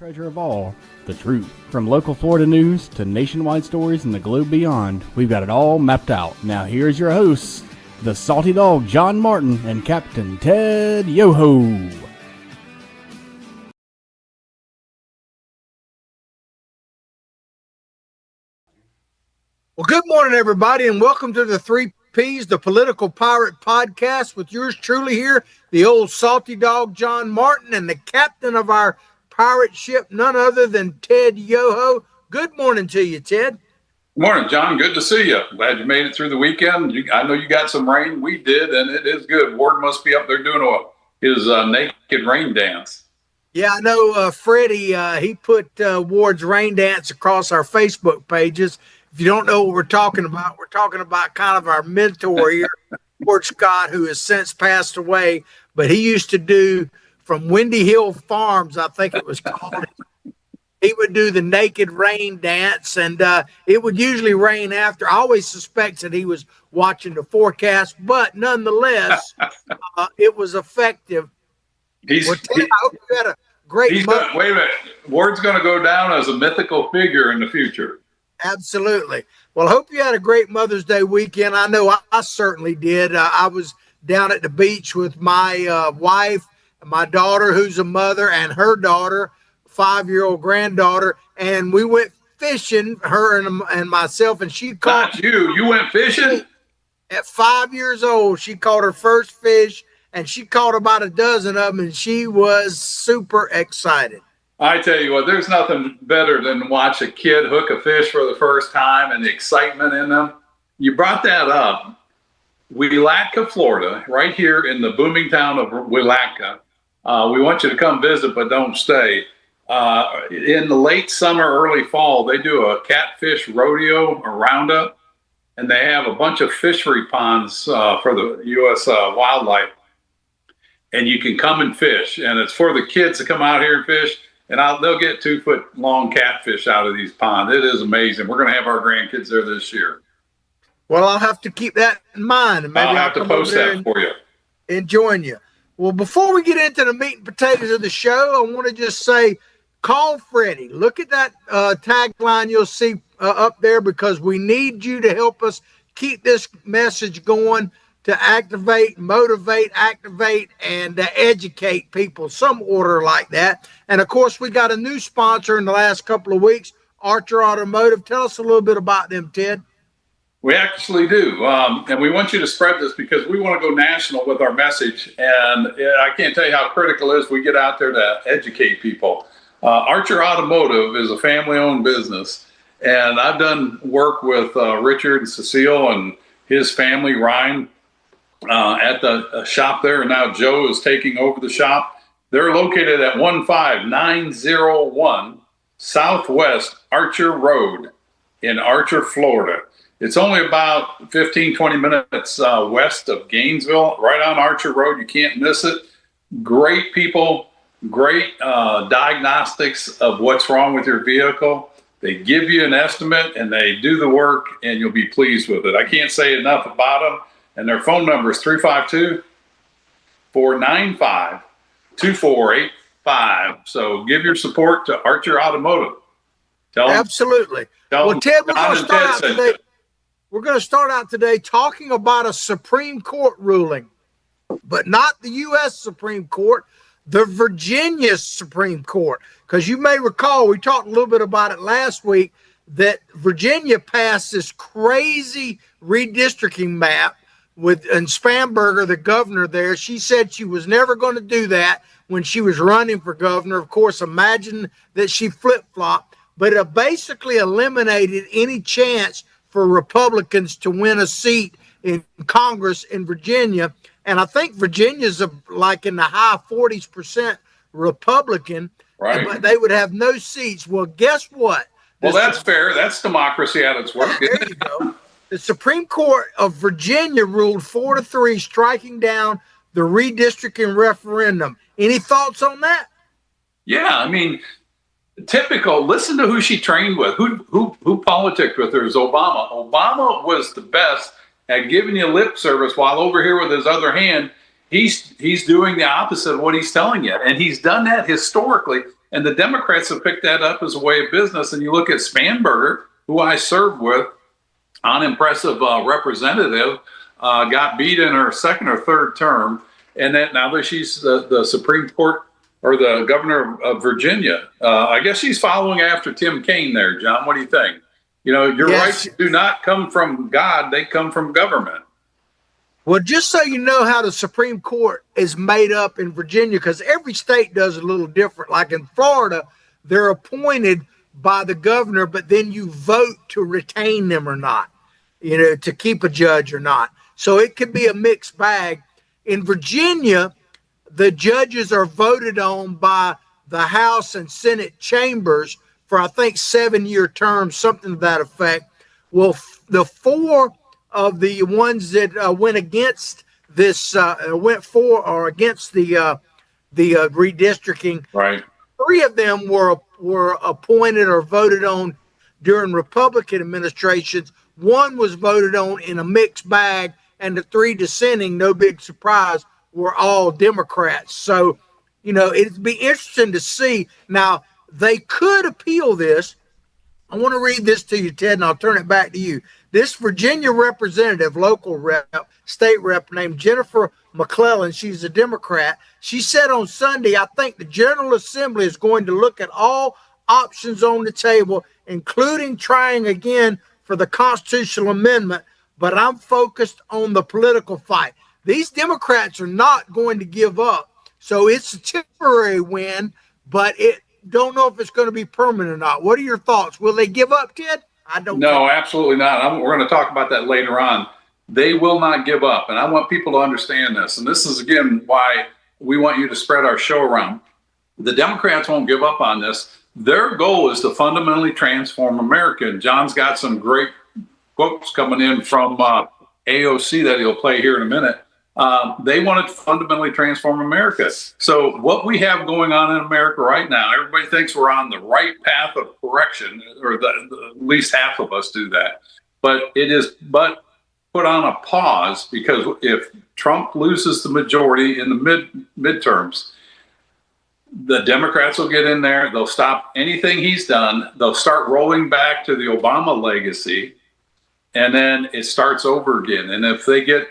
treasure of all, the truth. From local Florida news to nationwide stories and the globe beyond, we've got it all mapped out. Now here's your hosts, the Salty Dog John Martin and Captain Ted Yoho. Well, good morning, everybody, and welcome to the Three Ps, the Political Pirate Podcast, with yours truly here, the old Salty Dog John Martin, and the captain of our pirate ship, none other than Ted Yoho. Good morning to you, Ted. Good morning, John. Good to see you. Glad you made it through the weekend. I know you got some rain. We did, and it is good. Ward must be up there doing his naked rain dance. Yeah, I know Freddie, he put Ward's rain dance across our Facebook pages. If you don't know what we're talking about kind of our mentor here, Ward Scott, who has since passed away, but he used to do from Windy Hill Farms, I think it was called. He would do the naked rain dance, and it would usually rain after. I always suspected that he was watching the forecast, but nonetheless, it was effective. Ted, I hope you had a great month. Wait a minute. Ward's going to go down as a mythical figure in the future. Absolutely. Well, I hope you had a great Mother's Day weekend. I know I certainly did. I was down at the beach with my wife, my daughter, who's a mother, and her daughter, 5-year-old granddaughter, and we went fishing, her and myself, and she caught. Not you. You went fishing? At 5 years old, she caught her first fish, and she caught about a dozen of them, and she was super excited. I tell you what, there's nothing better than watch a kid hook a fish for the first time and the excitement in them. You brought that up. Willatka, Florida, right here in the booming town of Willatka. We want you to come visit, but don't stay. In the late summer, early fall, they do a catfish rodeo or roundup, and they have a bunch of fishery ponds for the U.S. Wildlife. And you can come and fish, and it's for the kids to come out here and fish. And they'll get 2-foot long catfish out of these ponds. It is amazing. We're going to have our grandkids there this year. Well, I'll have to keep that in mind. And maybe I'll have to post that for you. And join you. Well, before we get into the meat and potatoes of the show, I want to just say, call Freddie. Look at that tagline you'll see up there, because we need you to help us keep this message going, to motivate, activate, and educate people, some order like that. And of course, we got a new sponsor in the last couple of weeks, Archer Automotive. Tell us a little bit about them, Ted. We actually do. And we want you to spread this because we want to go national with our message. And I can't tell you how critical it is we get out there to educate people. Archer Automotive is a family-owned business. And I've done work with Richard and Cecile and his family, Ryan, at the shop there, and now Joe is taking over the shop. They're located at 15901 Southwest Archer Road in Archer, Florida. It's only about 15, 20 minutes west of Gainesville, right on Archer Road. You can't miss it. Great people, great diagnostics of what's wrong with your vehicle. They give you an estimate, and they do the work, and you'll be pleased with it. I can't say enough about them. And their phone number is 352-495-2485. So give your support to Archer Automotive. Absolutely. Well, Ted, we're going to start out today talking about a Supreme Court ruling, but not the U.S. Supreme Court, the Virginia Supreme Court. Because you may recall, we talked a little bit about it last week, that Virginia passed this crazy redistricting map. And Spanberger, the governor there, she said she was never going to do that when she was running for governor. Of course, imagine that she flip-flopped, but it basically eliminated any chance for Republicans to win a seat in Congress in Virginia. And I think Virginia's like in the high 40% Republican, right? But they would have no seats. Well, guess what? Well, that's fair. That's democracy at its work. There you go. The Supreme Court of Virginia ruled 4-3, striking down the redistricting referendum. Any thoughts on that? Yeah, I mean, typical. Listen to who she trained with. Who politicked with her is Obama. Obama was the best at giving you lip service, while over here with his other hand, he's doing the opposite of what he's telling you. And he's done that historically. And the Democrats have picked that up as a way of business. And you look at Spanberger, who I served with, unimpressive representative, got beat in her second or third term. And that now that she's the Supreme Court or the governor of Virginia, I guess she's following after Tim Kaine there, John. What do you think? You know, your rights do not come from God, they come from government. Well, just so you know how the Supreme Court is made up in Virginia, because every state does it a little different. Like in Florida, they're appointed by the governor, but then you vote to retain them or not, you know, to keep a judge or not. So it could be a mixed bag. In Virginia, the judges are voted on by the House and Senate chambers for, I think, 7-year terms, something to that effect. Well, the four of the ones that went against this, went for or against the redistricting, right? 3 of them were appointed or voted on during Republican administrations. 1 was voted on in a mixed bag, and the 3 dissenting, no big surprise, were all Democrats. So, you know, it'd be interesting to see. Now, they could appeal this. I want to read this to you, Ted, and I'll turn it back to you. This Virginia representative, local rep, state rep named Jennifer McClellan, she's a Democrat. She said on Sunday, I think the General Assembly is going to look at all options on the table, including trying again for the constitutional amendment, but I'm focused on the political fight. These Democrats are not going to give up. So it's a temporary win, but don't know if it's going to be permanent or not. What are your thoughts? Will they give up, Ted? I don't know. Absolutely not. We're going to talk about that later on. They will not give up. And I want people to understand this. And this is, again, why we want you to spread our show around. The Democrats won't give up on this. Their goal is to fundamentally transform America. And John's got some great quotes coming in from AOC that he'll play here in a minute. They want to fundamentally transform America. So what we have going on in America right now, everybody thinks we're on the right path of correction, or at least half of us do that. But it is put on a pause, because if Trump loses the majority in the midterms, the Democrats will get in there. They'll stop anything he's done. They'll start rolling back to the Obama legacy. And then it starts over again. And if they get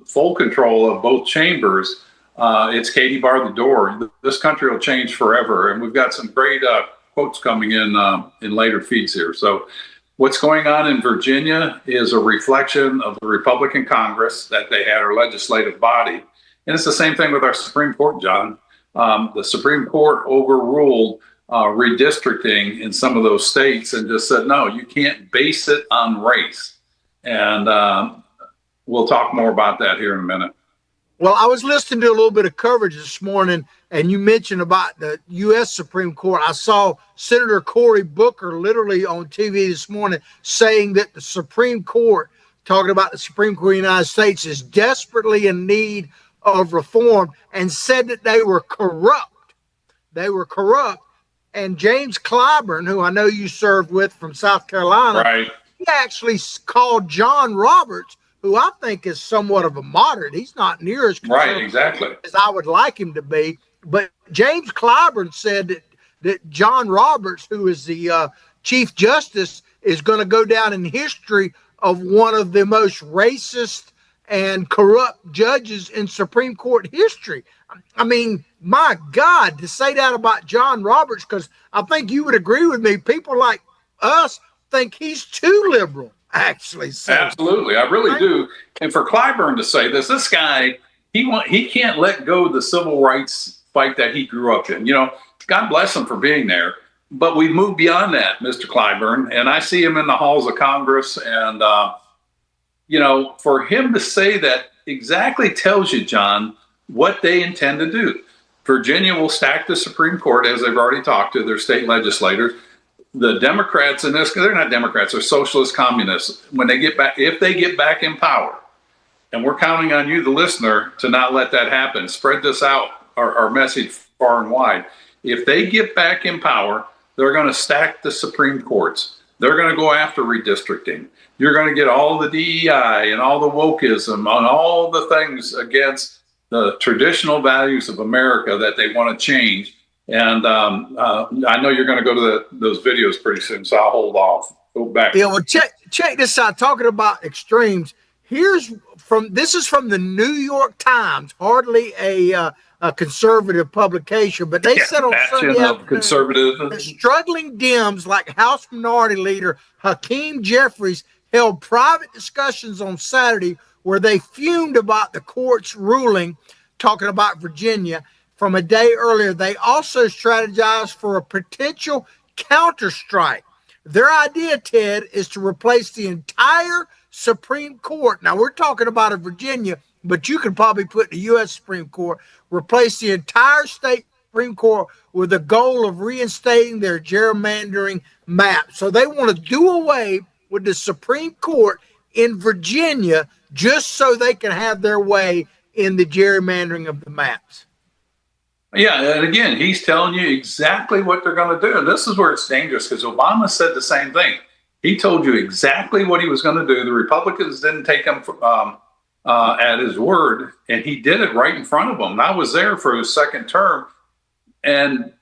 full control of both chambers, it's Katie bar the door. This country will change forever. And we've got some great quotes coming in later feeds here. So what's going on in Virginia is a reflection of the Republican Congress that they had, our legislative body. And it's the same thing with our Supreme Court, John. The Supreme Court overruled redistricting in some of those states and just said, no, you can't base it on race. And we'll talk more about that here in a minute. Well, I was listening to a little bit of coverage this morning, and you mentioned about the U.S. Supreme Court. I saw Senator Cory Booker literally on TV this morning saying that the Supreme Court, talking about the Supreme Court of the United States, is desperately in need of reform, and said that they were corrupt. They were corrupt. And James Clyburn, who I know you served with from South Carolina, right, he actually called John Roberts, who I think is somewhat of a moderate. He's not near as right, exactly, as I would like him to be. But James Clyburn said that John Roberts, who is the Chief Justice, is going to go down in history of one of the most racist and corrupt judges in Supreme Court history. I mean, my God, to say that about John Roberts, because I think you would agree with me, people like us think he's too liberal, actually. So, absolutely, I really do. And for Clyburn to say this guy, he can't let go of the civil rights fight that he grew up in. You know, God bless him for being there. But we've moved beyond that, Mr. Clyburn, and I see him in the halls of Congress. And, you know, for him to say that exactly tells you, John, what they intend to do. Virginia will stack the Supreme Court, as they've already talked to their state legislators. The Democrats in this, they're not Democrats, they're socialist communists. When they get back, if they get back in power, and we're counting on you, the listener, to not let that happen. Spread this out, our message far and wide. If they get back in power, they're going to stack the Supreme Courts. They're going to go after redistricting. You're going to get all the DEI and all the wokeism and all the things against the traditional values of America that they want to change. And I know you're going to go to those videos pretty soon, so I'll hold off. Go back. Yeah, well, check this out. Talking about extremes, this is from the New York Times, hardly a conservative publication, but they said on Sunday afternoon that struggling Dems like House Minority Leader Hakeem Jeffries held private discussions on Saturday where they fumed about the court's ruling, talking about Virginia from a day earlier. They also strategized for a potential counterstrike. Their idea, Ted, is to replace the entire Supreme Court. Now, we're talking about a Virginia, but you could probably put the U.S. Supreme Court, replace the entire state Supreme Court with the goal of reinstating their gerrymandering map. So they want to do away with the Supreme Court in Virginia just so they can have their way in the gerrymandering of the maps. Yeah, and again, he's telling you exactly what they're going to do. And this is where it's dangerous because Obama said the same thing. He told you exactly what he was going to do. The Republicans didn't take him at his word, and he did it right in front of them. And I was there for his second term, and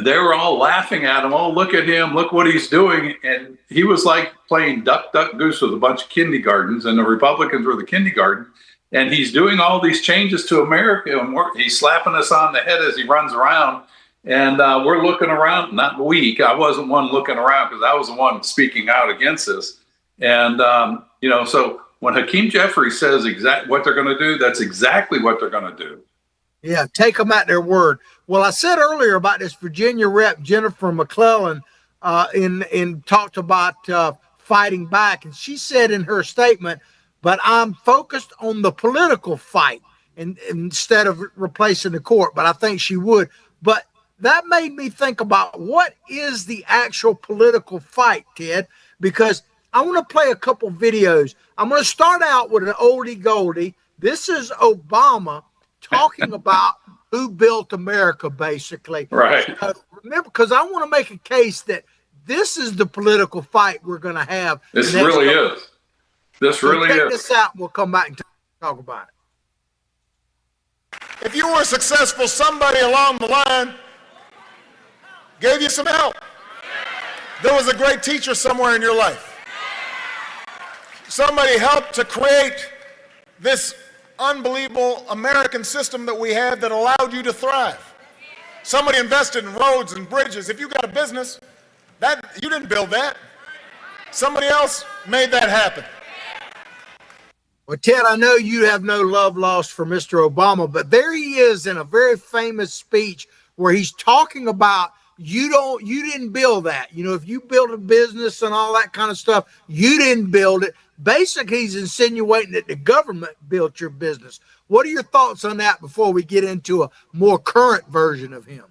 they were all laughing at him. Oh, look at him. Look what he's doing. And he was like playing duck, duck, goose with a bunch of kindergartens, and the Republicans were the kindergarten. And he's doing all these changes to America, and he's slapping us on the head as he runs around. And we're looking around, not weak. I wasn't one looking around because I was the one speaking out against this. And, so when Hakeem Jeffries says what they're going to do, that's exactly what they're going to do. Yeah, take them at their word. Well, I said earlier about this Virginia rep, Jennifer McClellan, in talked about fighting back. And she said in her statement, but I'm focused on the political fight instead of replacing the court. But I think she would. But that made me think about what is the actual political fight, Ted, because I want to play a couple videos. I'm going to start out with an oldie goldie. This is Obama talking about who built America, basically. Right. Remember, because I want to make a case that this is the political fight we're going to have. This really is. This really is. Check this out. We'll come back and talk about it. If you were successful, somebody along the line gave you some help. There was a great teacher somewhere in your life. Somebody helped to create this unbelievable American system that we have that allowed you to thrive. Somebody invested in roads and bridges. If you got a business, you didn't build that. Somebody else made that happen. Well, Ted, I know you have no love lost for Mr. Obama, but there he is in a very famous speech where he's talking about you didn't build that. If you build a business and all that kind of stuff, you didn't build it. Basically, he's insinuating that the government built your business. What are your thoughts on that before we get into a more current version of him?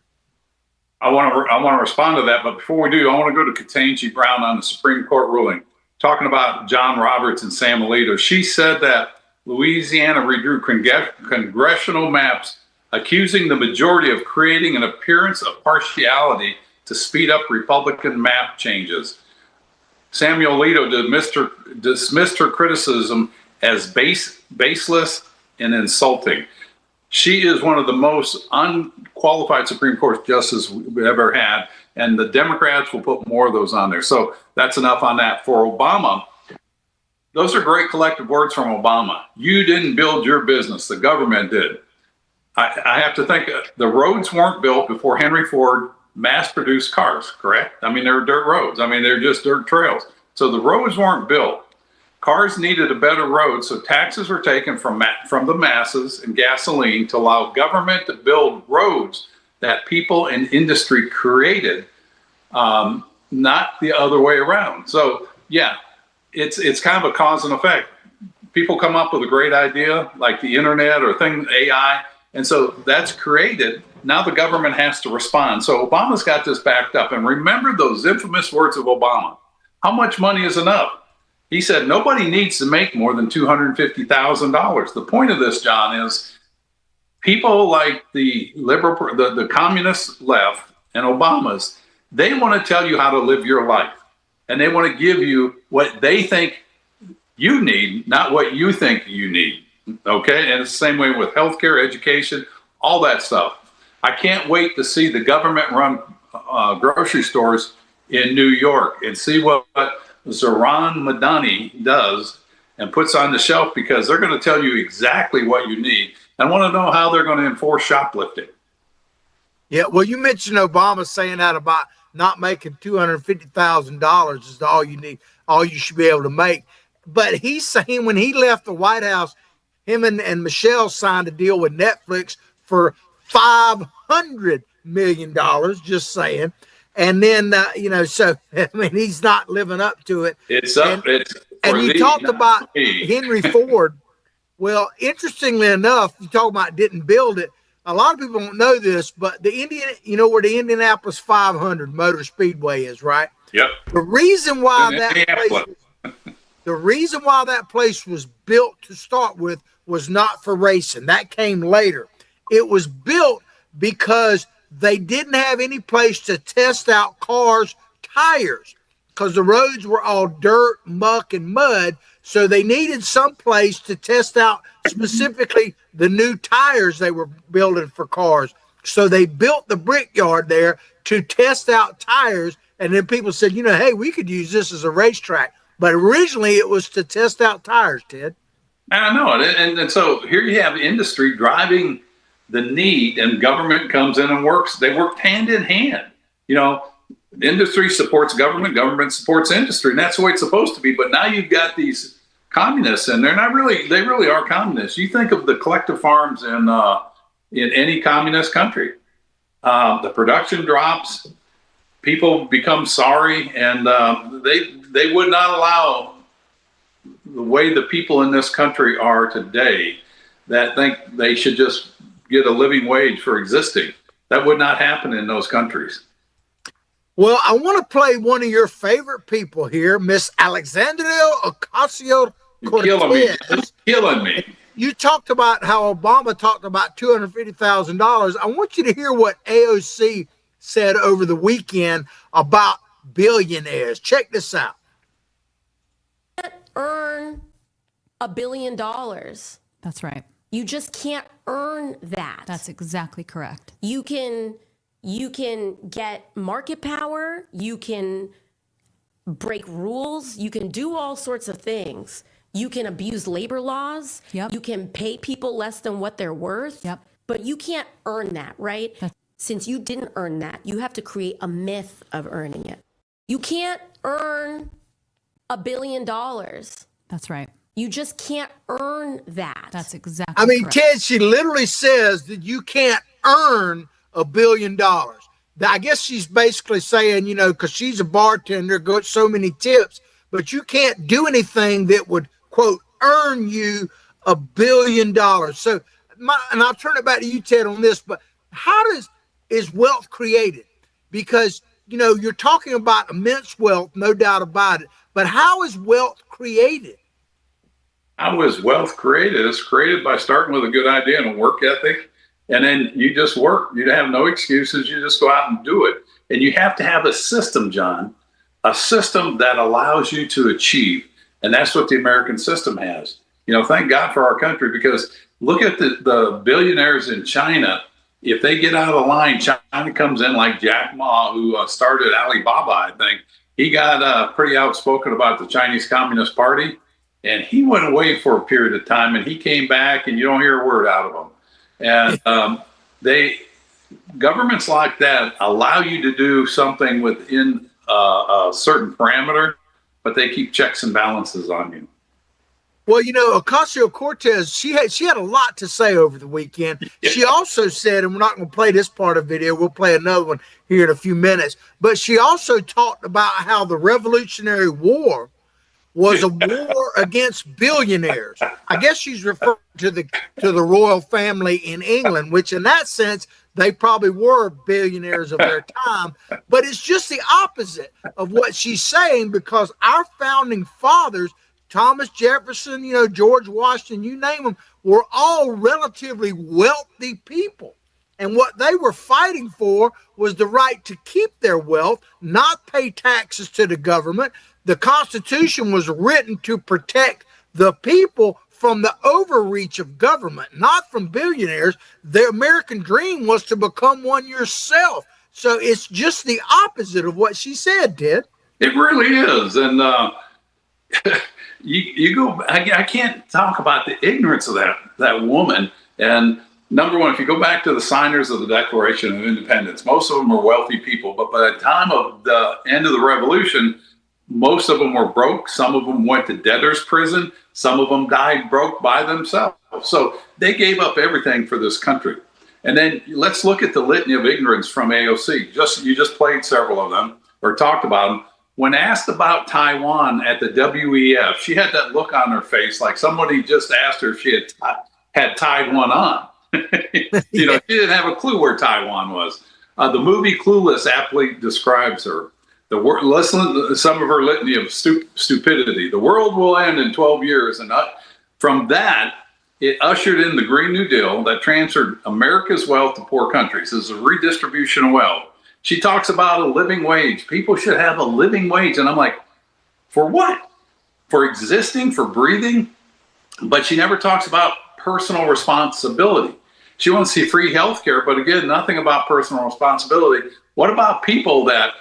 I want to respond to that, but before we do, I want to go to Ketanji Brown on the Supreme Court ruling. Talking about John Roberts and Sam Alito, she said that Louisiana redrew congressional maps, accusing the majority of creating an appearance of partiality to speed up Republican map changes. Samuel Alito dismissed her criticism as baseless and insulting. She is one of the most unqualified Supreme Court justices we've ever had, and the Democrats will put more of those on there. So that's enough on that. For Obama, those are great collective words from Obama. You didn't build your business. The government did. I have to think the roads weren't built before Henry Ford mass-produced cars, correct? I mean, they're dirt roads. I mean, they're just dirt trails. So the roads weren't built. Cars needed a better road, so taxes were taken from the masses and gasoline to allow government to build roads that people and industry created, not the other way around. So, yeah, it's kind of a cause and effect. People come up with a great idea, like the internet or AI, and so that's created. Now the government has to respond. So Obama's got this backed up. And remember those infamous words of Obama. How much money is enough? He said, nobody needs to make more than $250,000. The point of this, John, is people like the the communist left and Obama's, they want to tell you how to live your life. And they want to give you what they think you need, not what you think you need. Okay? And it's the same way with healthcare, education, all that stuff. I can't wait to see the government-run grocery stores in New York and see what Zoran Madani does and puts on the shelf, because they're going to tell you exactly what you need. I want to know how they're going to enforce shoplifting. Yeah, well, you mentioned Obama saying that about not making $250,000 is all you need, all you should be able to make. But he's saying when he left the White House, him and Michelle signed a deal with Netflix for $500 million, just saying. And then, so, I mean, he's not living up to it. And you talked about Henry Ford. Well, interestingly enough, you talk about didn't build it. A lot of people don't know this, but where the Indianapolis 500 Motor Speedway is, right? Yep. The reason why that place was built to start with was not for racing. That came later. It was built because they didn't have any place to test out cars' tires, because the roads were all dirt, muck, and mud. So they needed some place to test out specifically the new tires they were building for cars. So they built the brickyard there to test out tires. And then people said, hey, we could use this as a racetrack. But originally it was to test out tires, Ted. I know. And so here you have industry driving the need, and government comes in and works. They work hand in hand. Industry supports government, government supports industry, and that's the way it's supposed to be. But now you've got these communists, and they really are communists. You think of the collective farms in any communist country. The production drops, people become sorry, and they would not allow the way the people in this country are today that think they should just get a living wage for existing. That would not happen in those countries. Well, I want to play one of your favorite people here, Miss Alexandria Ocasio-Cortez. You're killing me. You talked about how Obama talked about $250,000. I want you to hear what AOC said over the weekend about billionaires. Check this out. You can't earn $1 billion. That's right. You just can't earn that. That's exactly correct. You can get market power, you can break rules, you can do all sorts of things. You can abuse labor laws, Yep. You can pay people less than what they're worth, Yep. But you can't earn that, right? Since you didn't earn that, you have to create a myth of earning it. You can't earn $1 billion. That's right. You just can't earn that. That's exactly correct. Ted, she literally says that you can't earn $1 billion. I guess she's basically saying, because she's a bartender, got so many tips, but you can't do anything that would, quote, earn you $1 billion. So, and I'll turn it back to you, Ted, on this, but how is wealth created? Because, you're talking about immense wealth, no doubt about it, but how is wealth created? How is wealth created? It's created by starting with a good idea and a work ethic. And then you just work. You have no excuses. You just go out and do it. And you have to have a system, John, a system that allows you to achieve. And that's what the American system has. Thank God for our country, because look at the billionaires in China. If they get out of the line, China comes in like Jack Ma, who started Alibaba, I think. He got pretty outspoken about the Chinese Communist Party. And he went away for a period of time, and he came back, and you don't hear a word out of him. And governments like that allow you to do something within a certain parameter, but they keep checks and balances on you. Well, Ocasio-Cortez, she had a lot to say over the weekend. Yeah. She also said, and we're not going to play this part of the video, we'll play another one here in a few minutes, but she also talked about how the Revolutionary War was a war against billionaires. I guess she's referring to the royal family in England, which in that sense, they probably were billionaires of their time. But it's just the opposite of what she's saying, because our founding fathers, Thomas Jefferson, George Washington, you name them, were all relatively wealthy people. And what they were fighting for was the right to keep their wealth, not pay taxes to the government. The Constitution was written to protect the people from the overreach of government, not from billionaires. The American dream was to become one yourself. So it's just the opposite of what she said, Ted. It really is. And you go, I can't talk about the ignorance of that woman. And number one, if you go back to the signers of the Declaration of Independence, most of them were wealthy people. But by the time of the end of the revolution, most of them were broke. Some of them went to debtor's prison. Some of them died broke by themselves. So they gave up everything for this country. And then let's look at the litany of ignorance from AOC. You just played several of them or talked about them. When asked about Taiwan at the WEF, she had that look on her face like somebody just asked her if she had tied one on. She didn't have a clue where Taiwan was. The movie Clueless aptly describes her. Listen to some of her litany of stupidity. The world will end in 12 years. And from that, it ushered in the Green New Deal that transferred America's wealth to poor countries. This is a redistribution of wealth. She talks about a living wage. People should have a living wage. And I'm like, for what? For existing, for breathing? But she never talks about personal responsibility. She wants to see free health care, but again, nothing about personal responsibility. What about people that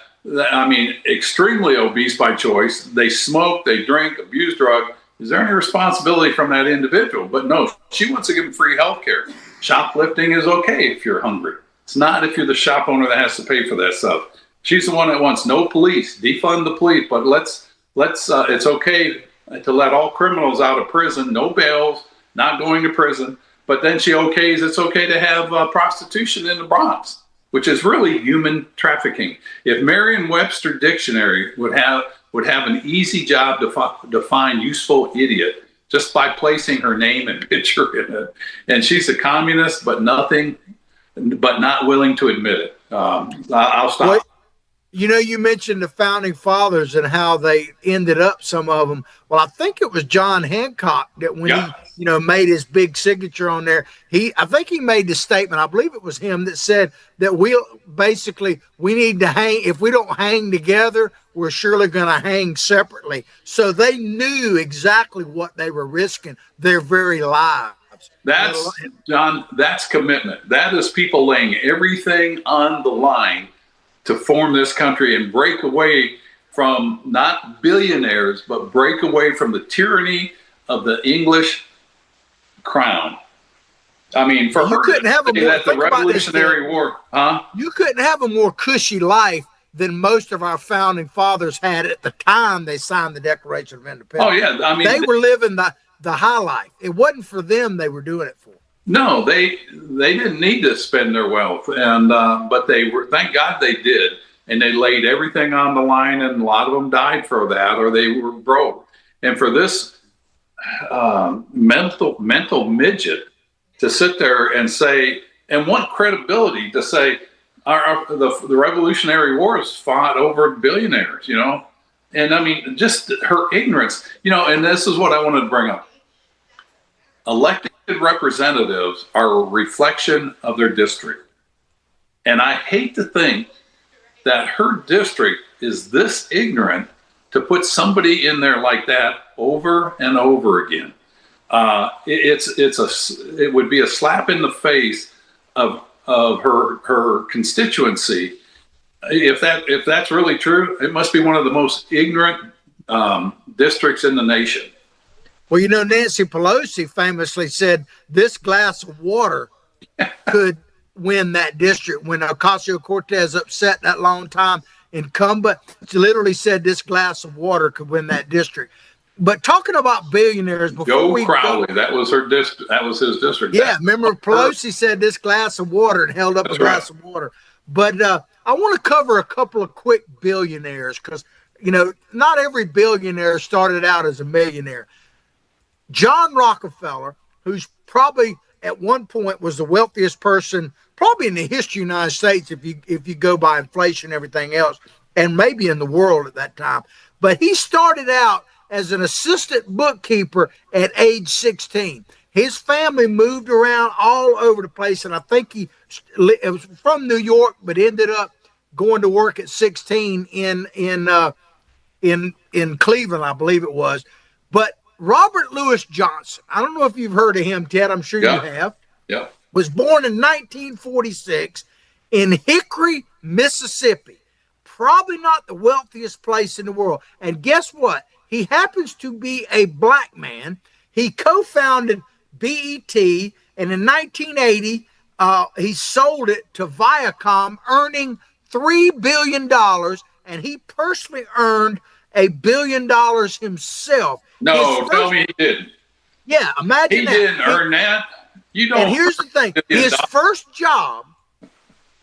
extremely obese by choice? They smoke, they drink, abuse drugs. Is there any responsibility from that individual? But no, she wants to give them free health care. Shoplifting is okay if you're hungry. It's not if you're the shop owner that has to pay for that stuff. She's the one that wants no police, defund the police, but let's it's okay to let all criminals out of prison, no bails, not going to prison. But then she okays it's okay to have prostitution in the Bronx, which is really human trafficking. If Merriam-Webster dictionary would have an easy job to define useful idiot just by placing her name and picture in it. And she's a communist, but not willing to admit it. I'll stop. Well, you mentioned the founding fathers and how they ended up, some of them. Well, I think it was John Hancock that when he made his big signature on there, I think he made the statement, I believe it was him that said that we need to hang. If we don't hang together, we're surely going to hang separately. So they knew exactly what they were risking, their very lives. That's commitment. That is people laying everything on the line to form this country and break away from not billionaires, but break away from the tyranny of the English crown. I mean, for her couldn't have the Revolutionary War, You couldn't have a more cushy life than most of our founding fathers had at the time they signed the Declaration of Independence. Oh yeah, they were living the high life. It wasn't for them; they were doing it for. No, they didn't need to spend their wealth, and but they were. Thank God they did, and they laid everything on the line, and a lot of them died for that, or they were broke. And for this mental midget to sit there and say, and want credibility to say, the Revolutionary Wars fought over billionaires, and I mean, just her ignorance, and this is what I wanted to bring up. Elected representatives are a reflection of their district. And I hate to think that her district is this ignorant to put somebody in there like that over and over again. It would be a slap in the face of her constituency. If that's really true, it must be one of the most ignorant districts in the nation. Well, Nancy Pelosi famously said this glass of water could win that district when Ocasio-Cortez upset that long-time incumbent. She literally said this glass of water could win that district. But talking about billionaires, that was her district. That was his district. Yeah, remember Pelosi said this glass of water and held up a glass of water. But I want to cover a couple of quick billionaires because, not every billionaire started out as a millionaire. John Rockefeller, who's probably at one point was the wealthiest person probably in the history of the United States if you go by inflation and everything else, and maybe in the world at that time. But he started out as an assistant bookkeeper at age 16. His family moved around all over the place, and I think it was from New York, but ended up going to work at 16 in Cleveland, I believe it was. But Robert Louis Johnson, I don't know if you've heard of him, Ted. I'm sure you have. Yeah. Was born in 1946 in Hickory, Mississippi. Probably not the wealthiest place in the world. And guess what? He happens to be a black man. He co-founded BET, and in 1980, he sold it to Viacom, earning $3 billion, and he personally earned $1 billion himself. No, tell me he didn't. Yeah, imagine he that. Didn't earn that. You don't. And here's the thing: his first job,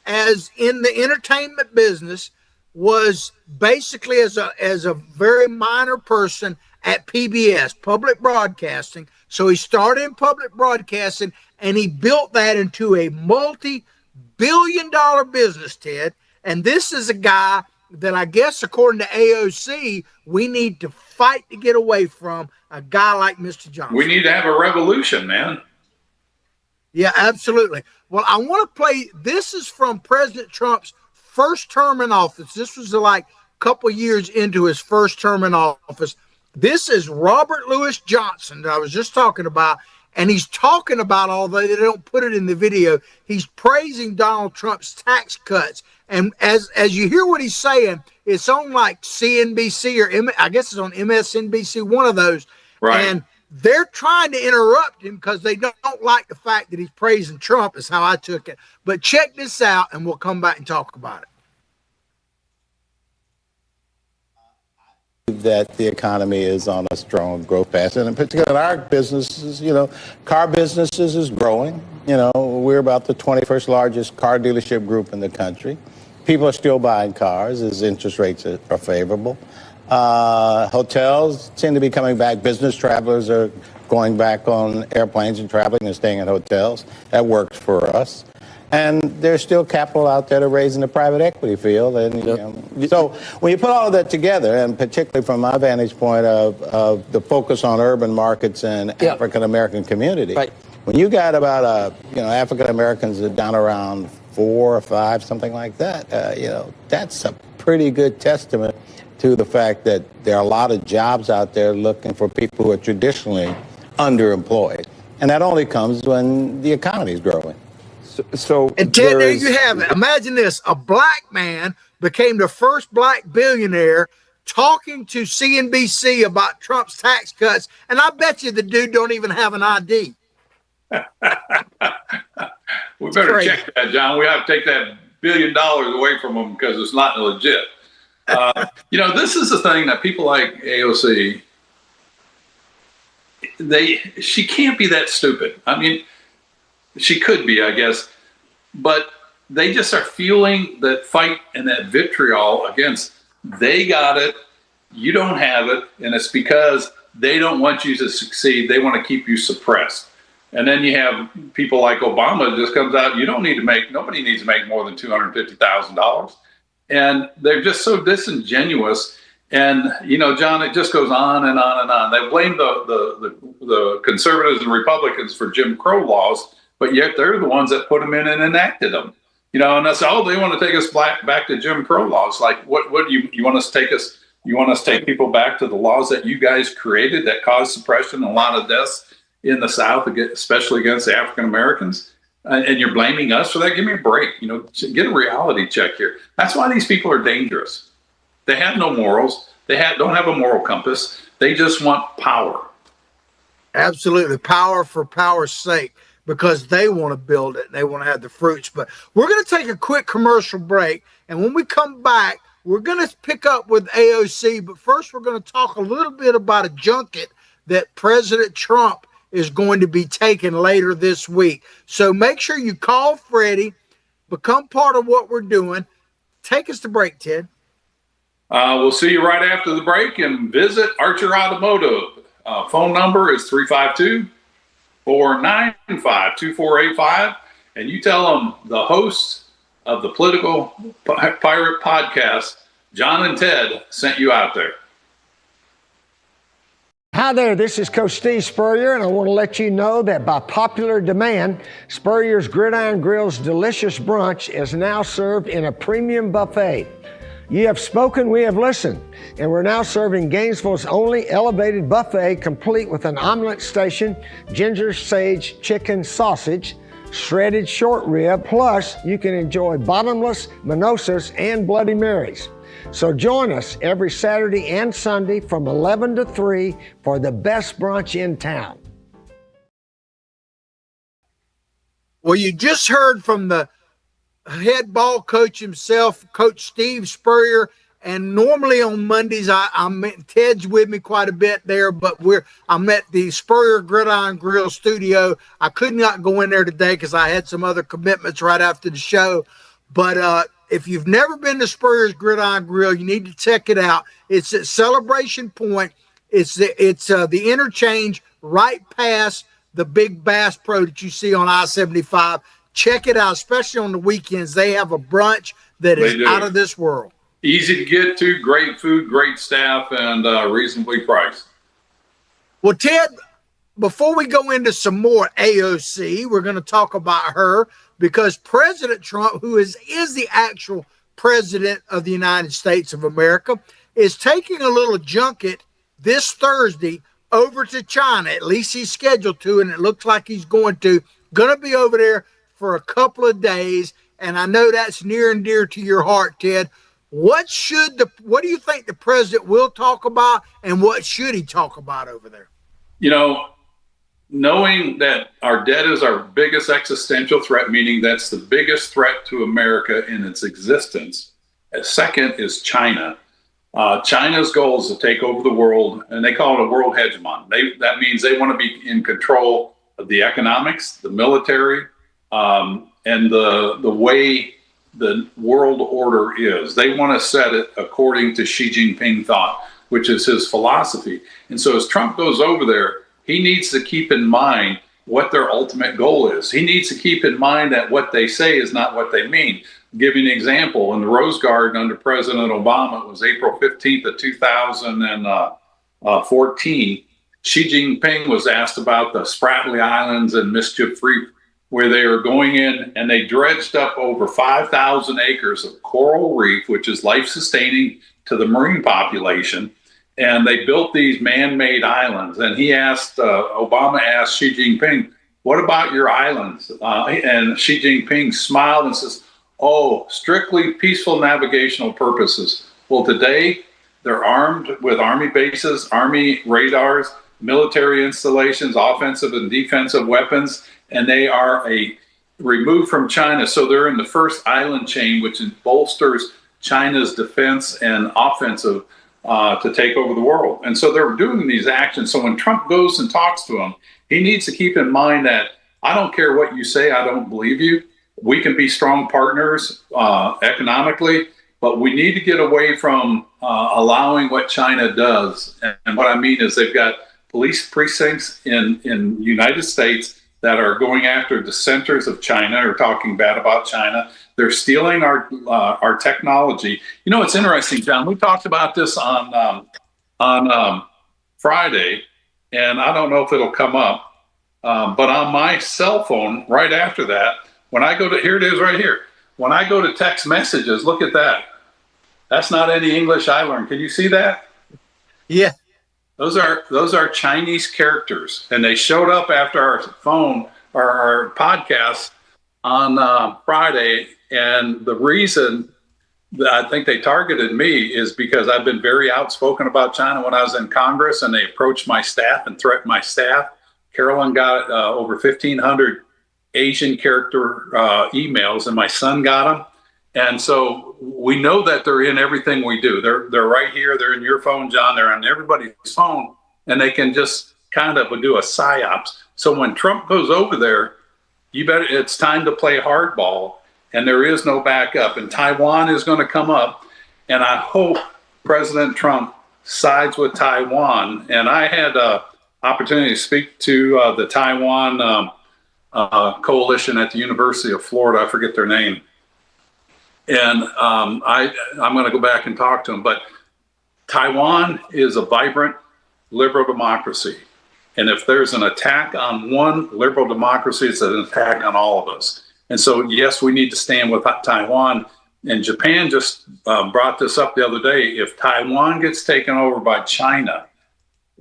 as in the entertainment business, was basically as a very minor person at PBS, public broadcasting. So he started in public broadcasting, and he built that into a multi-billion-dollar business, Ted. And this is a guy that I guess, according to AOC, we need to fight to get away from, a guy like Mr. Johnson. We need to have a revolution, man. Yeah, absolutely. Well, I want to play, this is from President Trump's first term in office. This was like a couple years into his first term in office. This is Robert Louis Johnson that I was just talking about, and he's talking about, although they don't put it in the video, he's praising Donald Trump's tax cuts. And as you hear what he's saying, it's on like CNBC or I guess it's on MSNBC, one of those. Right. And they're trying to interrupt him because they don't like the fact that he's praising Trump, is how I took it. But check this out, and we'll come back and talk about it. That the economy is on a strong growth path, and in particular our businesses, car businesses is growing. We're about the 21st largest car dealership group in the country. People are still buying cars as interest rates are favorable. Hotels tend to be coming back. Business travelers are going back on airplanes and traveling and staying in hotels. That works for us. And there's still capital out there to raise in the private equity field. And so when you put all of that together, and particularly from my vantage point of the focus on urban markets and African-American community, when you got about, African-Americans are down around 4 or 5, something like that, that's a pretty good testament to the fact that there are a lot of jobs out there looking for people who are traditionally underemployed. And that only comes when the economy is growing. And Ted, there you have it. Imagine this: a black man became the first black billionaire talking to CNBC about Trump's tax cuts, and I bet you the dude don't even have an ID. We better check that, John. We have to take that $1 billion away from him because it's not legit. This is the thing that people like AOC, she can't be that stupid. I mean, she could be, I guess, but they just are feeling that fight and that vitriol against, they got it, you don't have it, and it's because they don't want you to succeed. They want to keep you suppressed. And then you have people like Obama that just comes out, nobody needs to make more than $250,000. And they're just so disingenuous. And, John, it just goes on and on and on. They blame the conservatives and Republicans for Jim Crow laws, but yet they're the ones that put them in and enacted them. And that's, they want to take us back to Jim Crow laws. Like, what do you want us to take us? You want us to take people back to the laws that you guys created that caused suppression and a lot of deaths in the South, especially against the African Americans? And you're blaming us for that? Give me a break. Get a reality check here. That's why these people are dangerous. They have no morals. They don't have a moral compass. They just want power. Absolutely. Power for power's sake, because they want to build it and they want to have the fruits. But we're going to take a quick commercial break. And when we come back, we're going to pick up with AOC. But first, we're going to talk a little bit about a junket that President Trump is going to be taken later this week. So make sure you call Freddie, become part of what we're doing. Take us to break, Ted. We'll see you right after the break, and visit Archer Automotive. Phone number is 352-495-2485. And you tell them the hosts of the Political Pirate Podcast, John and Ted, sent you out there. Hi there, this is Coach Steve Spurrier, and I want to let you know that by popular demand, Spurrier's Gridiron Grill's delicious brunch is now served in a premium buffet. You have spoken, we have listened, and we're now serving Gainesville's only elevated buffet, complete with an omelet station, ginger sage chicken sausage, shredded short rib, plus you can enjoy bottomless mimosas and Bloody Marys. So join us every Saturday and Sunday from 11 to 3 for the best brunch in town. Well, you just heard from the head ball coach himself, Coach Steve Spurrier. And normally on Mondays, Ted's with me quite a bit there, but I'm at the Spurrier Gridiron Grill studio. I could not go in there today because I had some other commitments right after the show. But if you've never been to Spurrier's Gridiron Grill, you need to check it out. It's at Celebration Point. It's the interchange right past the big Bass Pro that you see on I-75. Check it out, especially on the weekends. They have a brunch that is out of this world. Easy to get to, great food, great staff, and reasonably priced. Well, Ted, before we go into some more AOC, we're going to talk about her because President Trump, who is the actual president of the United States of America, is taking a little junket this Thursday over to China. At least he's scheduled to, and it looks like he's going to be over there for a couple of days. And I know that's near and dear to your heart, Ted. What do you think the president will talk about, and what should he talk about over there? You know, knowing that our debt is our biggest existential threat, meaning that's the biggest threat to America in its existence. Second is China. China's goal is to take over the world, and they call it a world hegemon. That means they want to be in control of the economics, the military, and the way the world order is. They want to set it according to Xi Jinping thought, which is his philosophy. And so as Trump goes over there, he needs to keep in mind what their ultimate goal is. He needs to keep in mind that what they say is not what they mean. I'll give you an example. In the Rose Garden under President Obama, it was April 15th of 2014. Xi Jinping was asked about the Spratly Islands and Mischief Reef, where they are going in and they dredged up over 5,000 acres of coral reef, which is life-sustaining to the marine population. And they built these man-made islands. And Obama asked Xi Jinping, what about your islands? And Xi Jinping smiled and says, oh, strictly peaceful navigational purposes. Well, today they're armed with Army bases, Army radars, military installations, offensive and defensive weapons, and they are removed from China. So they're in the first island chain, which bolsters China's defense and offensive to take over the world. And so they're doing these actions. So when Trump goes and talks to him, he needs to keep in mind that I don't care what you say, I don't believe you. We can be strong partners economically, but we need to get away from allowing what China does. And what I mean is they've got police precincts in the United States that are going after dissenters of China or talking bad about China. They're stealing our technology. You know, it's interesting, John. We talked about this on Friday, and I don't know if it'll come up, but on my cell phone, right after that, when I go to, here it is right here. When I go to text messages, look at that. That's not any English I learned. Can you see that? Yeah. Those are Chinese characters, and they showed up after our phone or our podcast on Friday. And the reason that I think they targeted me is because I've been very outspoken about China when I was in Congress, and they approached my staff and threatened my staff. Carolyn got over 1,500 Asian character emails, and my son got them. And so we know that they're in everything we do. They're right here. They're in your phone, John. They're on everybody's phone, and they can just kind of do a psyops. So when Trump goes over there, it's time to play hardball, and there is no backup. And Taiwan is going to come up, and I hope President Trump sides with Taiwan. And I had an opportunity to speak to the Taiwan coalition at the University of Florida. I forget their name. And I'm going to go back and talk to them. But Taiwan is a vibrant liberal democracy. And if there's an attack on one liberal democracy, it's an attack on all of us. And so, yes, we need to stand with Taiwan. And Japan just brought this up the other day. If Taiwan gets taken over by China,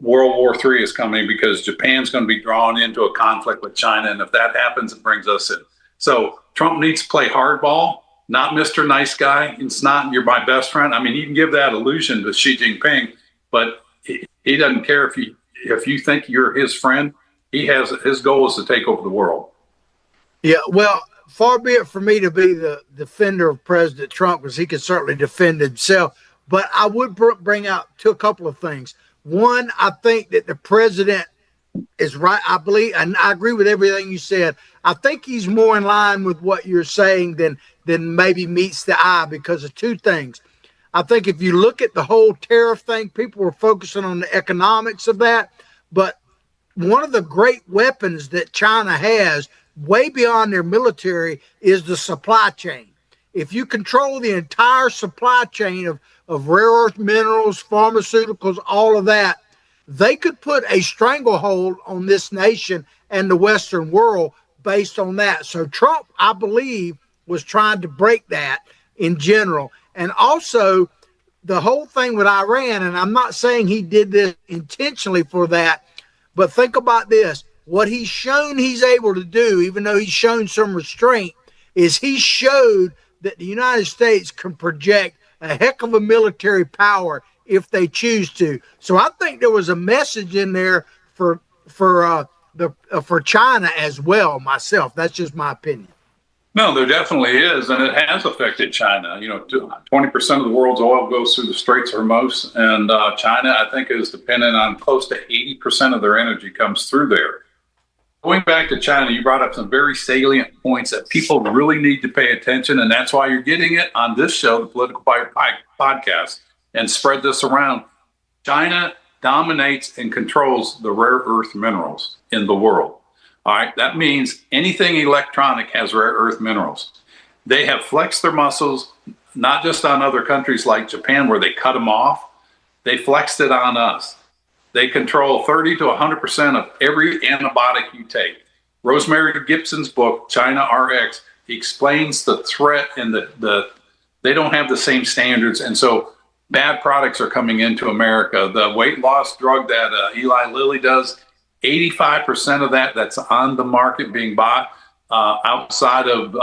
World War III is coming because Japan's going to be drawn into a conflict with China. And if that happens, it brings us in. So Trump needs to play hardball, not Mr. Nice Guy. It's not, you're my best friend. I mean, you can give that illusion to Xi Jinping, but he doesn't care if you think you're his friend. His goal is to take over the world. Yeah, well, far be it for me to be the defender of President Trump, because he can certainly defend himself. But I would bring out a couple of things. One, I think that the president is right. I believe, and I agree with everything you said. I think he's more in line with what you're saying than maybe meets the eye, because of two things. I think if you look at the whole tariff thing, people were focusing on the economics of that. But one of the great weapons that China has, way beyond their military, is the supply chain. If you control the entire supply chain of rare earth minerals, pharmaceuticals, all of that, they could put a stranglehold on this nation and the Western world based on that. So Trump, I believe, was trying to break that in general. And also the whole thing with Iran, and I'm not saying he did this intentionally for that, but think about this. What he's shown he's able to do, even though he's shown some restraint, is he showed that the United States can project a heck of a military power if they choose to. So I think there was a message in there for China as well. Myself, that's just my opinion. No, there definitely is, and it has affected China. 20% of the world's oil goes through the Straits of Hormuz, and China, I think, is dependent on close to 80% of their energy comes through there. Going back to China, you brought up some very salient points that people really need to pay attention, and that's why you're getting it on this show, the Political Podcast, and spread this around. China dominates and controls the rare earth minerals in the world. All right, that means anything electronic has rare earth minerals. They have flexed their muscles, not just on other countries like Japan, where they cut them off. They flexed it on us. They control 30 to 100% of every antibiotic you take. Rosemary Gibson's book, China RX, explains the threat and they don't have the same standards. And so bad products are coming into America. The weight loss drug that Eli Lilly does, 85% of that's on the market being bought outside of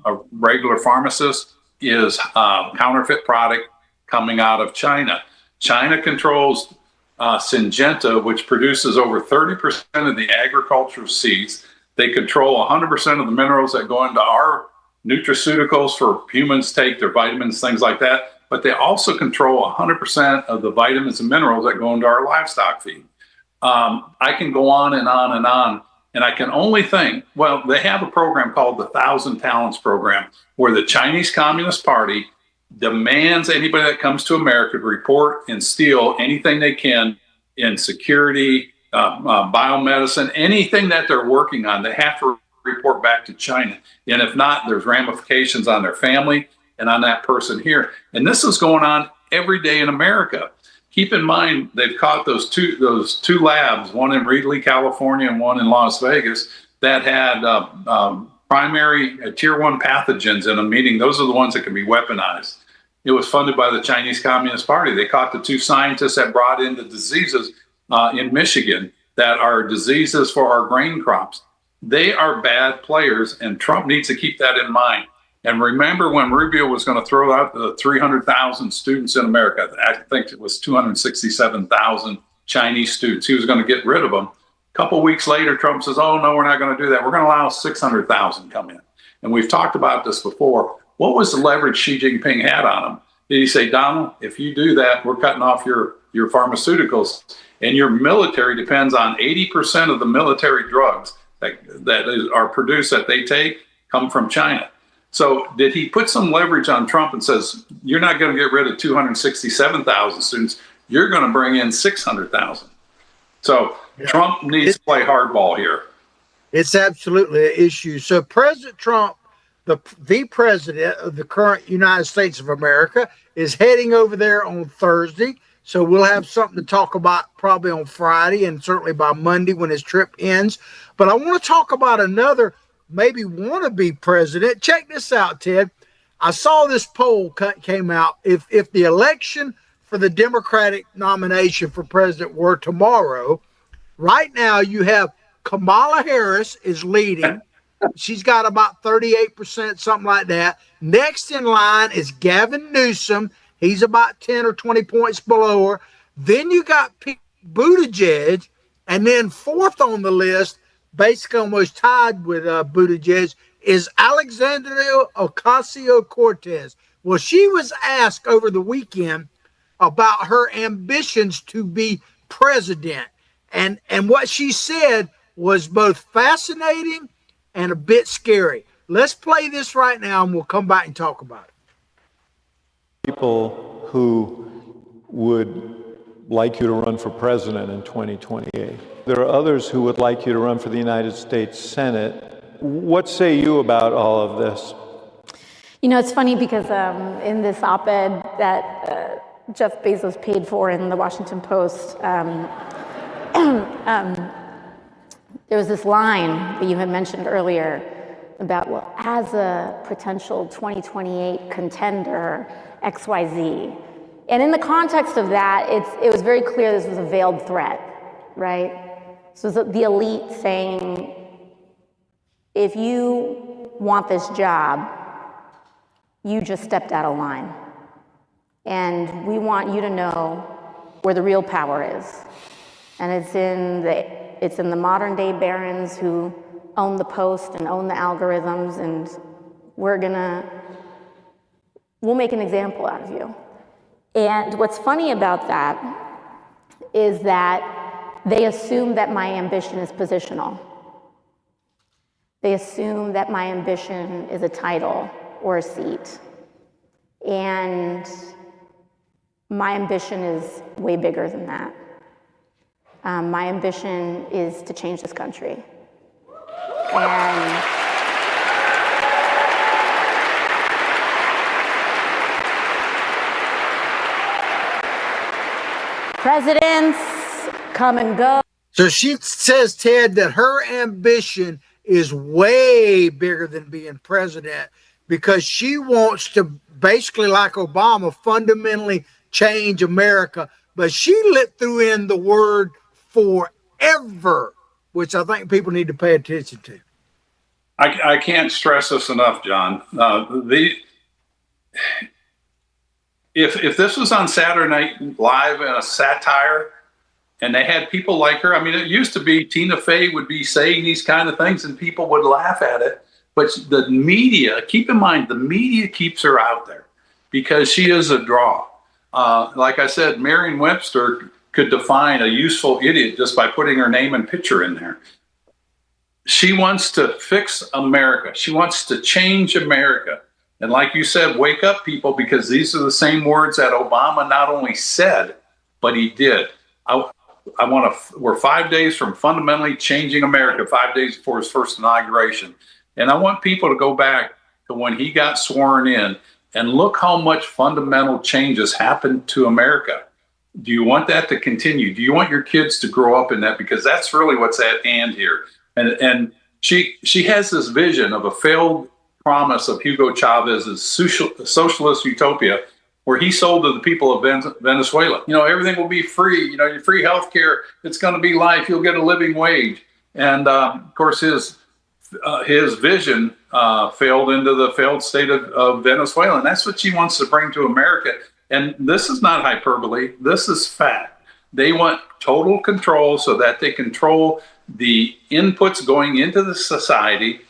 a regular pharmacist is counterfeit product coming out of China. China controls Syngenta, which produces over 30% of the agricultural seeds. They control 100% of the minerals that go into our nutraceuticals for humans take, their vitamins, things like that. But they also control 100% of the vitamins and minerals that go into our livestock feed. I can go on and on and on. And I can only think, well, they have a program called the 1,000 Talents Program, where the Chinese Communist Party demands anybody that comes to America to report and steal anything they can in security, biomedicine, anything that they're working on. They have to report back to China. And if not, there's ramifications on their family and on that person here. And this is going on every day in America. Keep in mind, they've caught those two labs, one in Reedley, California, and one in Las Vegas, that had primary tier 1 pathogens in a meeting. Those are the ones that can be weaponized. It was funded by the Chinese Communist Party. They caught the two scientists that brought in the diseases in Michigan that are diseases for our grain crops. They are bad players, and Trump needs to keep that in mind. And remember when Rubio was going to throw out the 300,000 students in America, I think it was 267,000 Chinese students. He was going to get rid of them. A couple weeks later, Trump says, oh, no, we're not going to do that. We're going to allow 600,000 come in. And we've talked about this before. What was the leverage Xi Jinping had on him? Did he say, Donald, if you do that, we're cutting off your pharmaceuticals, and your military depends on 80% of the military drugs that are produced that they take come from China. So did he put some leverage on Trump and says, you're not going to get rid of 267,000 students, you're going to bring in 600,000. So yeah. Trump needs to play hardball here. It's absolutely an issue. So President Trump, the president of the current United States of America, is heading over there on Thursday. So we'll have something to talk about probably on Friday and certainly by Monday when his trip ends. But I want to talk about another maybe wannabe president. Check this out, Ted. I saw this poll came out. If the election for the Democratic nomination for president were tomorrow, right now you have Kamala Harris is leading. She's got about 38%, something like that. Next in line is Gavin Newsom. He's about 10 or 20 points below her. Then you got Pete Buttigieg. And then fourth on the list, basically almost tied with Buttigieg, is Alexandria Ocasio-Cortez. Well, she was asked over the weekend about her ambitions to be president. And what she said was both fascinating and a bit scary. Let's play this right now and we'll come back and talk about it. People who would like you to run for president in 2028. There are others who would like you to run for the United States Senate. What say you about all of this? You know, it's funny because in this op-ed that Jeff Bezos paid for in the Washington Post, there was this line that you had mentioned earlier about, well, as a potential 2028 contender, XYZ. And in the context of that, it was very clear this was a veiled threat, right? So the elite saying, if you want this job, you just stepped out of line. And we want you to know where the real power is. And it's in the modern day barons who own the Post and own the algorithms, and we'll make an example out of you. And what's funny about that is that they assume that my ambition is positional. They assume that my ambition is a title or a seat. And my ambition is way bigger than that. My ambition is to change this country. And presidents come and go. So she says, Ted, that her ambition is way bigger than being president because she wants to, basically like Obama, fundamentally change America. But she threw in the word forever, which I think people need to pay attention to. I can't stress this enough, John. If this was on Saturday Night Live in a satire and they had people like her, I mean, it used to be Tina Fey would be saying these kind of things and people would laugh at it. But the media, keep in mind, the media keeps her out there because she is a draw. Like I said, Merriam-Webster could define a useful idiot just by putting her name and picture in there. She wants to fix America. She wants to change America. And like you said, wake up, people, because these are the same words that Obama not only said, but he did. We're 5 days from fundamentally changing America, 5 days before his first inauguration. And I want people to go back to when he got sworn in and look how much fundamental changes happened to America. Do you want that to continue? Do you want your kids to grow up in that? Because that's really what's at hand here. And she has this vision of a failed promise of Hugo Chavez's socialist utopia, where he sold to the people of Venezuela. You know, everything will be free. You know, your free health care. It's going to be life. You'll get a living wage. And of course, his vision failed into the failed state of Venezuela, and that's what she wants to bring to America. And this is not hyperbole. This is fact. They want total control so that they control the inputs going into the society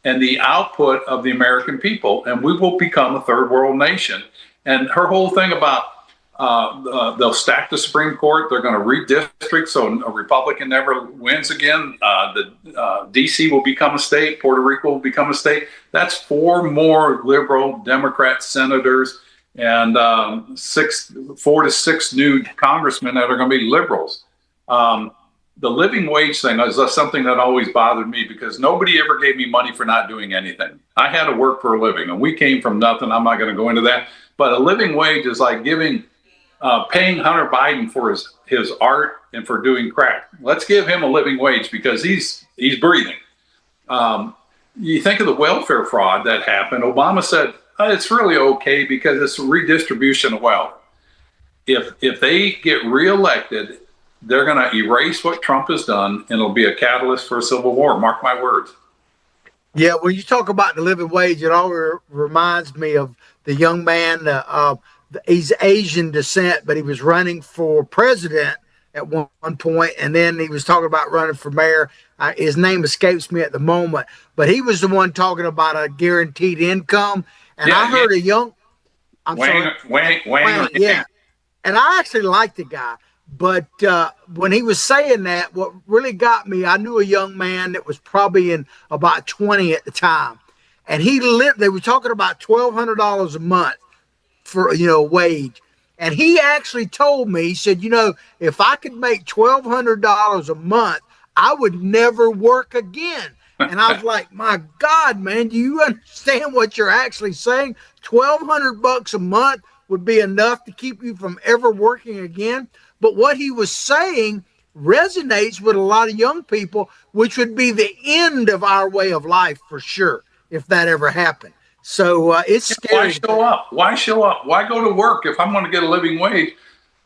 and the output of the American people, and we will become a third world nation. And her whole thing about they'll stack the Supreme Court, they're going to redistrict so a Republican never wins again. D.C. will become a state, Puerto Rico will become a state. That's 4 more liberal Democrat senators and 4 to 6 new congressmen that are going to be liberals. The living wage thing is something that always bothered me because nobody ever gave me money for not doing anything. I had to work for a living, and we came from nothing. I'm not going to go into that. But a living wage is like paying Hunter Biden for his art and for doing crack. Let's give him a living wage because he's breathing. You think of the welfare fraud that happened. Obama said it's really okay because it's redistribution of wealth. If they get reelected, they're going to erase what Trump has done, and it'll be a catalyst for a civil war. Mark my words. Yeah, when you talk about the living wage, it always reminds me of the young man. He's Asian descent, but he was running for president at one point, and then he was talking about running for mayor. His name escapes me at the moment, but he was the one talking about a guaranteed income. And I heard a young, Wayne, yeah, and I actually liked the guy. But when he was saying that, what really got me, I knew a young man that was probably in about 20 at the time, and they were talking about $1,200 a month for wage. And he actually told me, he said, if I could make $1,200 a month, I would never work again. And I was like, my God, man, do you understand what you're actually saying? $1,200 a month would be enough to keep you from ever working again. But what he was saying resonates with a lot of young people, which would be the end of our way of life for sure, if that ever happened. So it's scary. Why show up? Why show up? Why go to work if I'm going to get a living wage?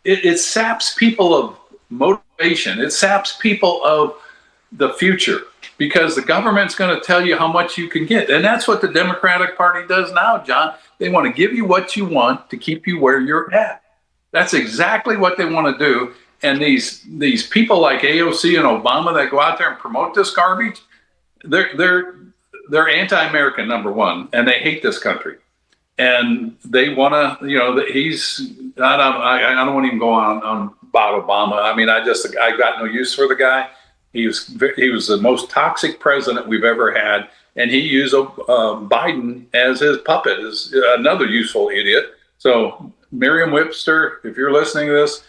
It saps people of motivation. It saps people of the future because the government's going to tell you how much you can get. And that's what the Democratic Party does now, John. They want to give you what you want to keep you where you're at. That's exactly what they want to do. And these people like AOC and Obama that go out there and promote this garbage, they're anti-American, number one, and they hate this country. And they want to, I don't want to even go on about Obama. I mean, I got no use for the guy. He was the most toxic president we've ever had. And he used Biden as his puppet, is another useful idiot. So Merriam-Webster, if you're listening to this,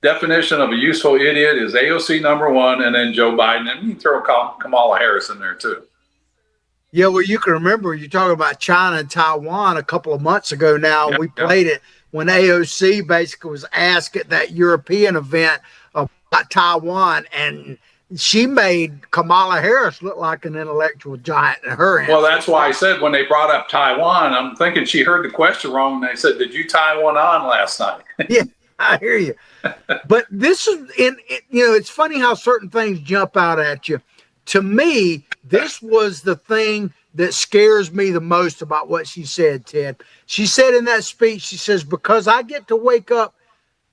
definition of a useful idiot is AOC number one, and then Joe Biden. And you can throw Kamala Harris in there too. Yeah, well, you can remember you're talking about China and Taiwan a couple of months ago now. We played it when AOC basically was asked at that European event about Taiwan, and she made Kamala Harris look like an intellectual giant in her answer. Well, that's why I said when they brought up Taiwan, I'm thinking she heard the question wrong, and they said, "Did you tie one on last night?" Yeah, I hear you. But this is, it's funny how certain things jump out at you. To me, this was the thing that scares me the most about what she said, Ted. She said in that speech, she says, because I get to wake up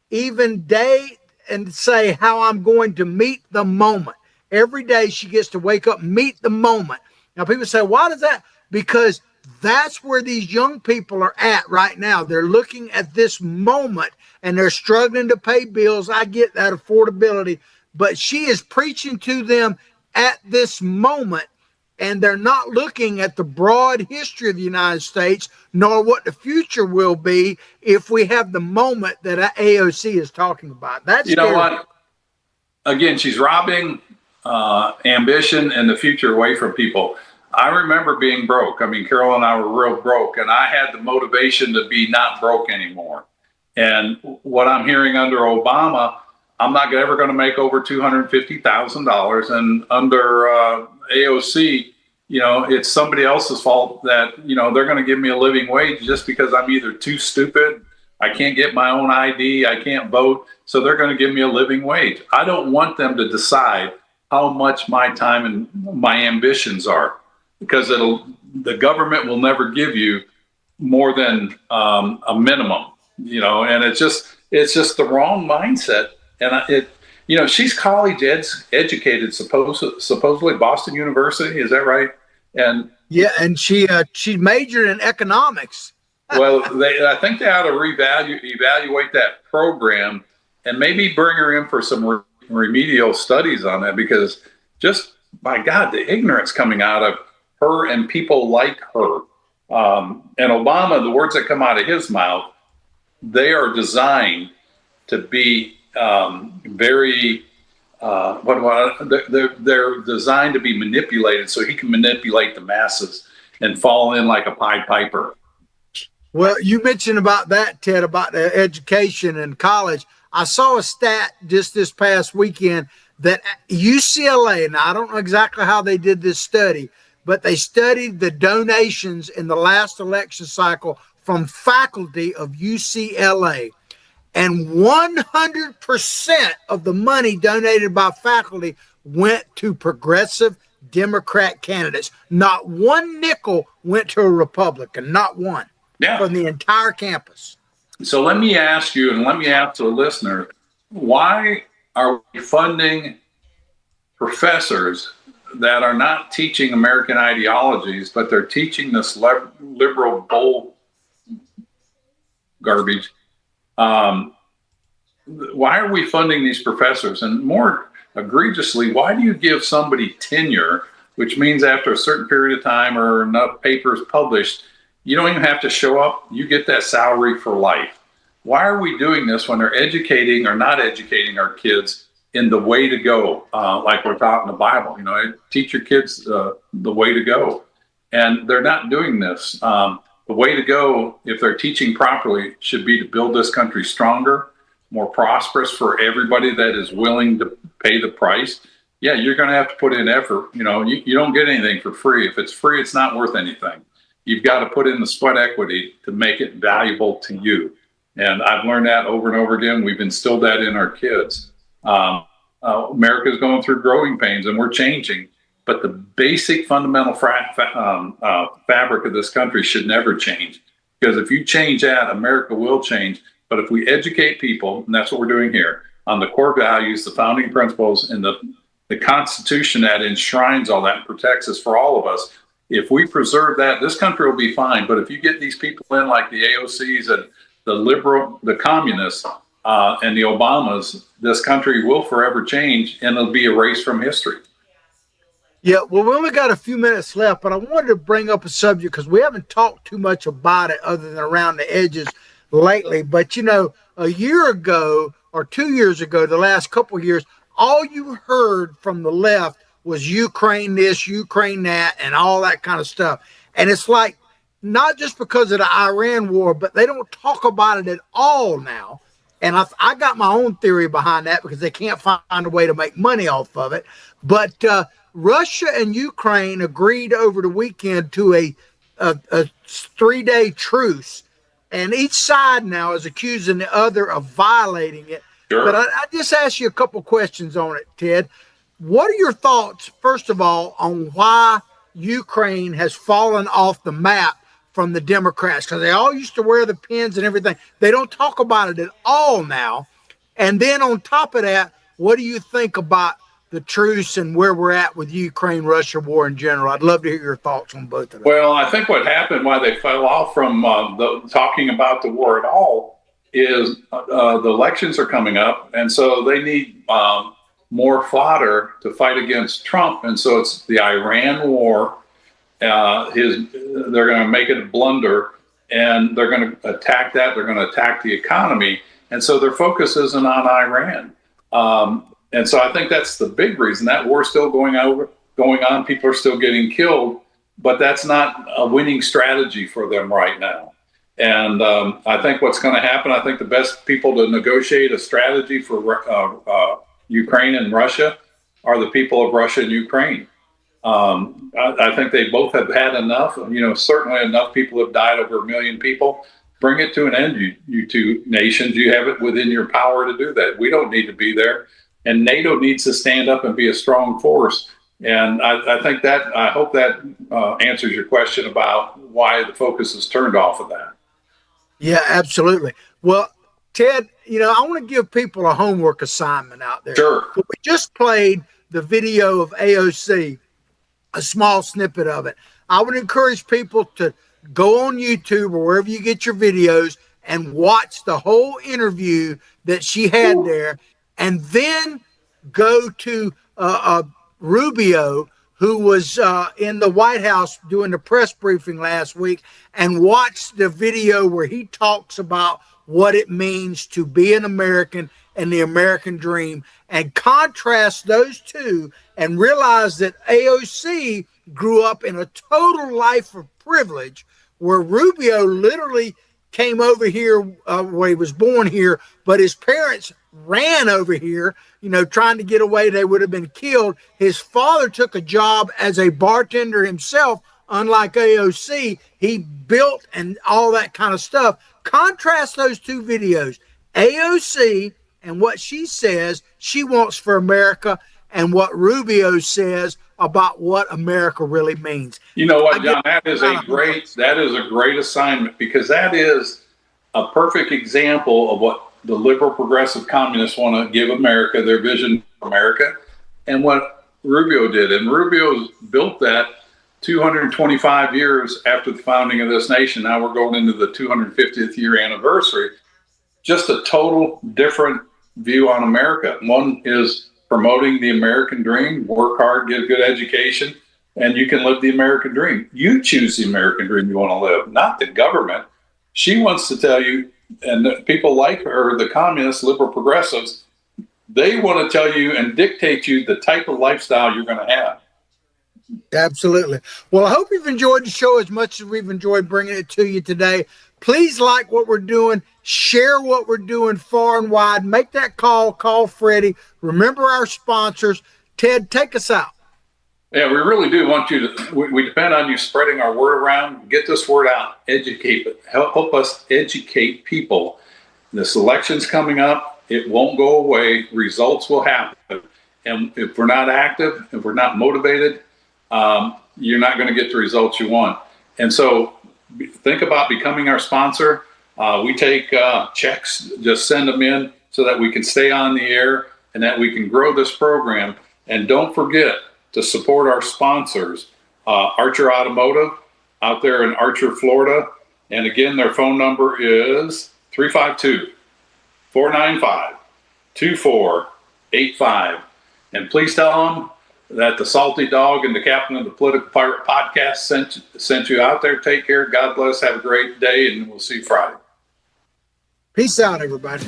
even day and say how I'm going to meet the moment. Every day she gets to wake up and meet the moment. Now, people say, why does that? Because that's where these young people are at right now. They're looking at this moment and they're struggling to pay bills. I get that affordability, but she is preaching to them at this moment, and they're not looking at the broad history of the United States, nor what the future will be if we have the moment that AOC is talking about. That's know what? Again, she's robbing ambition and the future away from people. I remember being broke. I mean, Carol and I were real broke, and I had the motivation to be not broke anymore. And what I'm hearing under Obama, I'm not ever going to make over $250,000. And under AOC, it's somebody else's fault that, they're going to give me a living wage just because I'm either too stupid, I can't get my own ID, I can't vote. So they're going to give me a living wage. I don't want them to decide how much my time and my ambitions are, because the government will never give you more than a minimum, and it's just the wrong mindset. And she's college educated, supposedly Boston University. Is that right? And yeah, and she majored in economics. Well, I think they ought to evaluate that program and maybe bring her in for some remedial studies on that, because just, my God, the ignorance coming out of her and people like her. And Obama, the words that come out of his mouth, they are designed to be they're designed to be manipulated so he can manipulate the masses and fall in like a Pied Piper. Well, you mentioned about that, Ted, about the education in college. I saw a stat just this past weekend that UCLA, now I don't know exactly how they did this study, but they studied the donations in the last election cycle from faculty of UCLA. And 100% of the money donated by faculty went to progressive Democrat candidates. Not one nickel went to a Republican, not one, from the entire campus. So let me ask you, and let me ask the listener, why are we funding professors that are not teaching American ideologies, but they're teaching this liberal bull garbage? Why are we funding these professors? And more egregiously, why do you give somebody tenure, which means after a certain period of time or enough papers published, you don't even have to show up, you get that salary for life? Why are we doing this when they're educating or not educating our kids in the way to go, like we're taught in the Bible? You know, teach your kids the way to go. And they're not doing this. The way to go, if they're teaching properly, should be to build this country stronger, more prosperous for everybody that is willing to pay the price. Yeah, you're going to have to put in effort. You know, you don't get anything for free. If it's free, it's not worth anything. You've got to put in the sweat equity to make it valuable to you. And I've learned that over and over again. We've instilled that in our kids. America's going through growing pains, and we're changing. But the basic fundamental fabric of this country should never change. Because if you change that, America will change. But if we educate people, and that's what we're doing here, on the core values, the founding principles, and the Constitution that enshrines all that and protects us for all of us, if we preserve that, this country will be fine. But if you get these people in like the AOCs and the communists and the Obamas, this country will forever change, and it'll be erased from history. Yeah, well, we only got a few minutes left, but I wanted to bring up a subject because we haven't talked too much about it other than around the edges lately. But, you know, a year ago or 2 years ago, the last couple of years, all you heard from the left was Ukraine this, Ukraine that, and all that kind of stuff. And it's like, not just because of the Iran war, but they don't talk about it at all now. And I got my own theory behind that because they can't find a way to make money off of it. But Russia and Ukraine agreed over the weekend to a 3-day truce. And each side now is accusing the other of violating it. Sure. But I just asked you a couple questions on it, Ted. What are your thoughts, first of all, on why Ukraine has fallen off the map from the Democrats? Because they all used to wear the pins and everything. They don't talk about it at all now. And then on top of that, what do you think about the truce and where we're at with Ukraine-Russia war in general? I'd love to hear your thoughts on both of them. Well, I think what happened, why they fell off from talking about the war at all, is the elections are coming up, and so they need more fodder to fight against Trump. And so it's the Iran war. They're going to make it a blunder, and they're going to attack that. They're going to attack the economy. And so their focus isn't on Iran. And so I think that's the big reason. That war's still going on. People are still getting killed, but that's not a winning strategy for them right now. And I think what's going to happen, I think the best people to negotiate a strategy for Ukraine and Russia are the people of Russia and Ukraine. I think they both have had enough. You know, certainly enough people have died, over 1 million people. Bring it to an end, you two nations. You have it within your power to do that. We don't need to be there. And NATO needs to stand up and be a strong force. And I think that, I hope that answers your question about why the focus is turned off of that. Yeah, absolutely. Well, Ted, you know, I want to give people a homework assignment out there. Sure. We just played the video of AOC, a small snippet of it. I would encourage people to go on YouTube or wherever you get your videos and watch the whole interview that she had there, and then go to Rubio, who was in the White House doing the press briefing last week, and watch the video where he talks about what it means to be an American and the American dream, and contrast those two and realize that AOC grew up in a total life of privilege, where Rubio literally came over here, he was born here, but his parents ran over here, trying to get away. They would have been killed. His father took a job as a bartender himself. Unlike AOC, he built and all that kind of stuff. Contrast those two videos. AOC and what she says she wants for America, and what Rubio says about what America really means. You know what, John? That is a great assignment, because that is a perfect example of what the liberal progressive communists want to give America, their vision of America, and what Rubio did. And Rubio built that 225 years after the founding of this nation. Now we're going into the 250th year anniversary. Just a total different view on America. One is promoting the American dream, work hard, get a good education, and you can live the American dream. You choose the American dream you want to live, not the government. She wants to tell you, and people like her, the communists, liberal progressives, they want to tell you and dictate you the type of lifestyle you're going to have. Absolutely. Well, I hope you've enjoyed the show as much as we've enjoyed bringing it to you today. Please like what we're doing. Share what we're doing far and wide. Make that call. Call Freddie. Remember our sponsors. Ted, take us out. Yeah, we really do want you to, we depend on you spreading our word around. Get this word out. Educate, help us educate people. This election's coming up. It won't go away. Results will happen. And if we're not active, if we're not motivated, you're not going to get the results you want. And so think about becoming our sponsor. We take checks, just send them in so that we can stay on the air and that we can grow this program. And don't forget to support our sponsors, Archer Automotive out there in Archer, Florida. And again, their phone number is 352-495-2485. And please tell them that the Salty Dog and the Captain of the Political Pirate podcast sent you out there. Take care. God bless. Have a great day, and we'll see you Friday. Peace out, everybody.